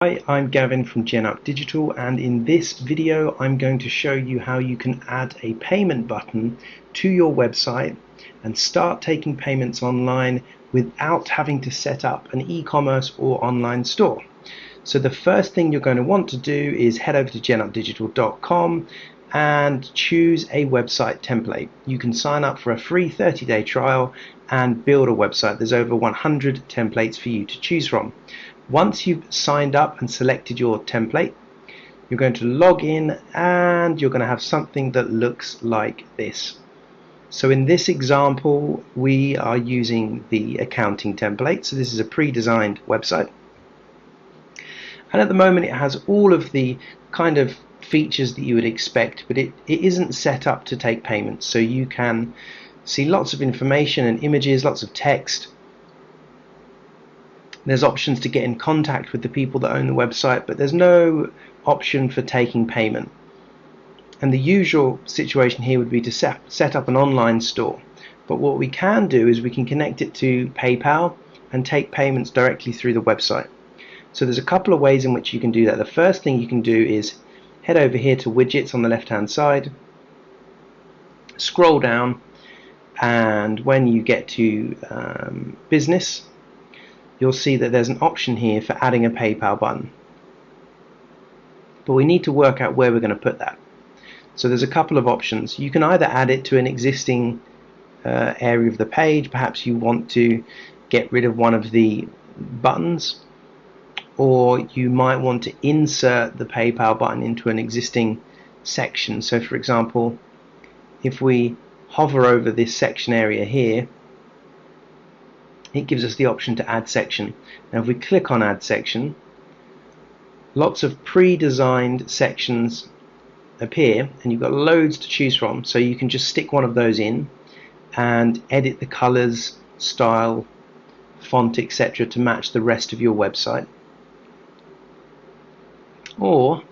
Hi, I'm Gavin from GenUp Digital, and in this video I'm going to show you how you can add a payment button to your website and start taking payments online without having to set up an e-commerce or online store. So the first thing you're going to want to do is head over to genupdigital.com and choose a website template. You can sign up for a free 30-day trial and build a website. There's over 100 templates for you to choose from. Once you've signed up and selected your template, you're going to log in and you're going to have something that looks like this. So in this example, we are using the accounting template. So this is a pre-designed website. And at the moment it has all of the kind of features that you would expect, but it isn't set up to take payments. So you can see lots of information and images, lots of text. There's options to get in contact with the people that own the website, but there's no option for taking payment. And the usual situation here would be to set up an online store. But what we can do is we can connect it to PayPal and take payments directly through the website. So there's a couple of ways in which you can do that. The first thing you can do is head over here to widgets on the left hand side, scroll down, and when you get to business, you'll see that there's an option here for adding a PayPal button. But we need to work out where we're going to put that. So there's a couple of options. You can either add it to an existing area of the page, perhaps you want to get rid of one of the buttons, or you might want to insert the PayPal button into an existing section. So for example, if we hover over this section area here, it gives us the option to add section. Now if we click on add section, lots of pre-designed sections appear and you've got loads to choose from, so you can just stick one of those in and edit the colors, style, font, etc. to match the rest of your website. Or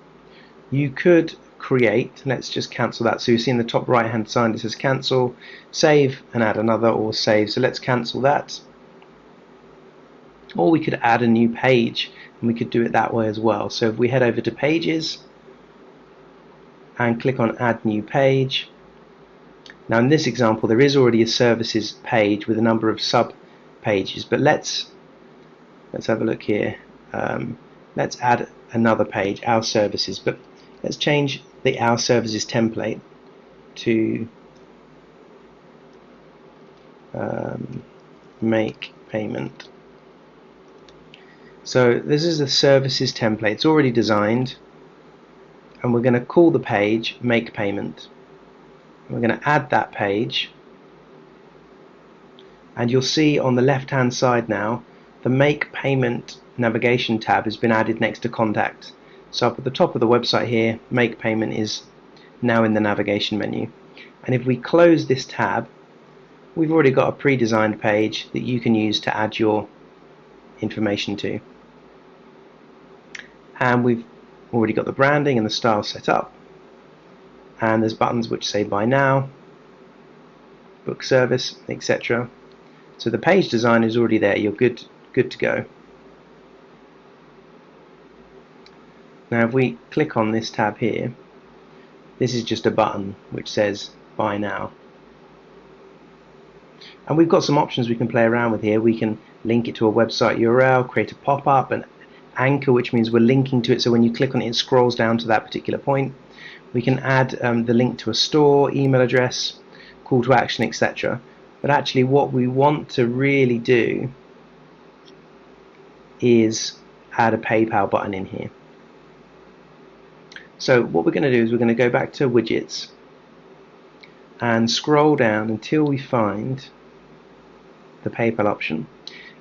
you could create, let's just cancel that, so you see in the top right hand side it says cancel, save and add another, or save. So let's cancel that. Or we could add a new page, and we could do it that way as well. So if we head over to pages and click on add new page, now in this example there is already a services page with a number of sub pages, but let's have a look here. Let's add another page, our services, but let's change the our services template to make payment. So this is the services template. It's already designed, and we're going to call the page make payment. We're going to add that page, and you'll see on the left hand side now the make payment navigation tab has been added next to contact. So up at the top of the website here, make payment is now in the navigation menu, and if we close this tab, we've already got a pre-designed page that you can use to add your information to. And we've already got the branding and the style set up, and there's buttons which say buy now, book service, etc. So the page design is already there. You're good to go. Now if we click on this tab here, this is just a button which says buy now, and we've got some options we can play around with here. We can link it to a website URL, create a pop-up, and anchor, which means we're linking to it, so when you click on it, it scrolls down to that particular point. We can add the link to a store, email address, call to action, etc. But actually what we want to really do is add a PayPal button in here. So what we're going to do is we're going to go back to widgets and scroll down until we find the PayPal option,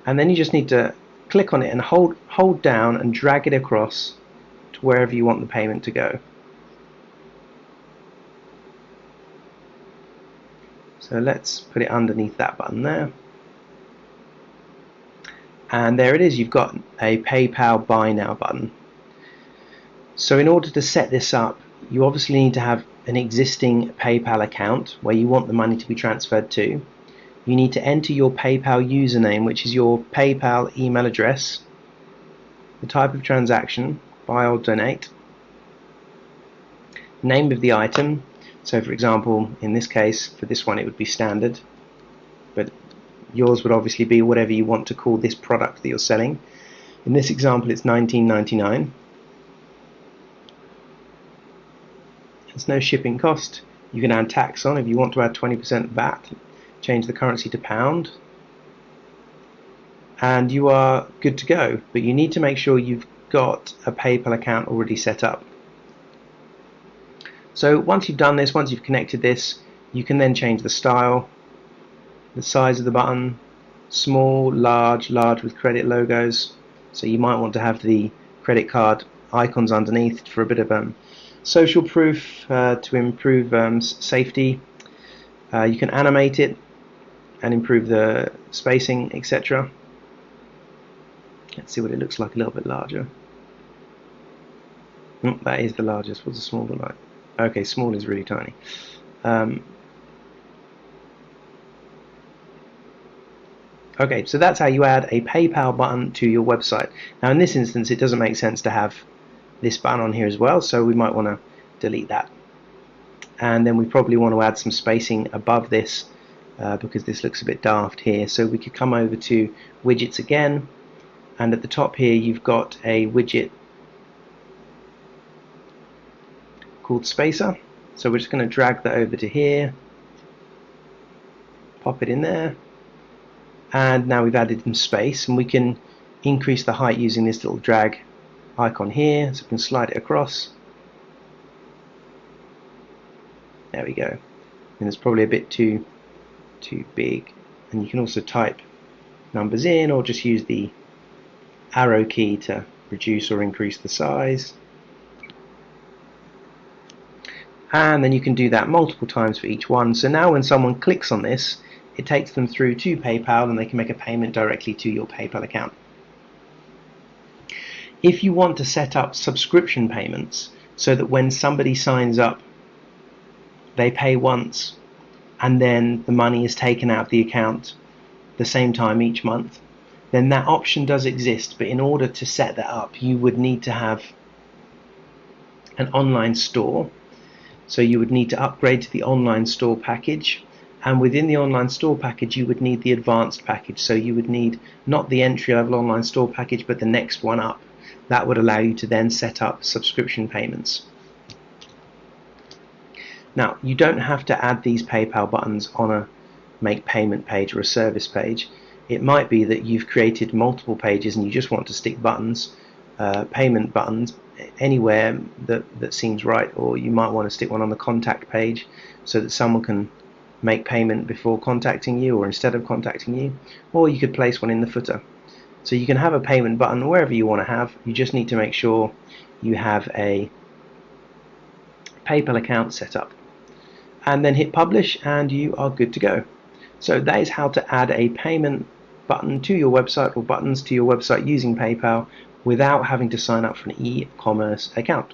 and then you just need to click on it and hold down and drag it across to wherever you want the payment to go. So let's put it underneath that button there, and there it is. You've got a PayPal buy now button. So in order to set this up, you obviously need to have an existing PayPal account where you want the money to be transferred to. You need to enter your PayPal username, which is your PayPal email address, the type of transaction, buy or donate, name of the item. So for example, in this case, for this one it would be standard, but yours would obviously be whatever you want to call this product that you're selling. In this example it's $19.99. There's no shipping cost. You can add tax on if you want to add 20% VAT, change the currency to pound, and you are good to go. But you need to make sure you've got a PayPal account already set up. So once you've done this, once you've connected this, you can then change the style, the size of the button, small, large, large with credit logos. So you might want to have the credit card icons underneath for a bit of social proof to improve safety. You can animate it and improve the spacing, etc. Let's see what it looks like a little bit larger. That is the largest. What's the small look like? Okay, small is really tiny. Okay, so that's how you add a PayPal button to your website. Now in this instance it doesn't make sense to have this button on here as well, so we might want to delete that. And then we probably want to add some spacing above this because this looks a bit daft here. So we could come over to widgets again, and at the top here you've got a widget called Spacer. So we're just going to drag that over to here, pop it in there, and now we've added some space, and we can increase the height using this little drag icon here, so we can slide it across. There we go. And it's probably a bit too big, and you can also type numbers in or just use the arrow key to reduce or increase the size. And then you can do that multiple times for each one. So now when someone clicks on this, it takes them through to PayPal and they can make a payment directly to your PayPal account. If you want to set up subscription payments so that when somebody signs up they pay once and then the money is taken out of the account the same time each month, then that option does exist. But in order to set that up you would need to have an online store. So you would need to upgrade to the online store package, and within the online store package you would need the advanced package. So you would need not the entry-level online store package but the next one up. That would allow you to then set up subscription payments. Now you don't have to add these PayPal buttons on a make payment page or a service page. It might be that you've created multiple pages and you just want to stick buttons, payment buttons, anywhere that seems right, or you might want to stick one on the contact page so that someone can make payment before contacting you or instead of contacting you, or you could place one in the footer. So you can have a payment button wherever you want to have. You just need to make sure you have a PayPal account set up, and then hit publish and you are good to go. So that is how to add a payment button to your website or buttons to your website using PayPal without having to sign up for an e-commerce account.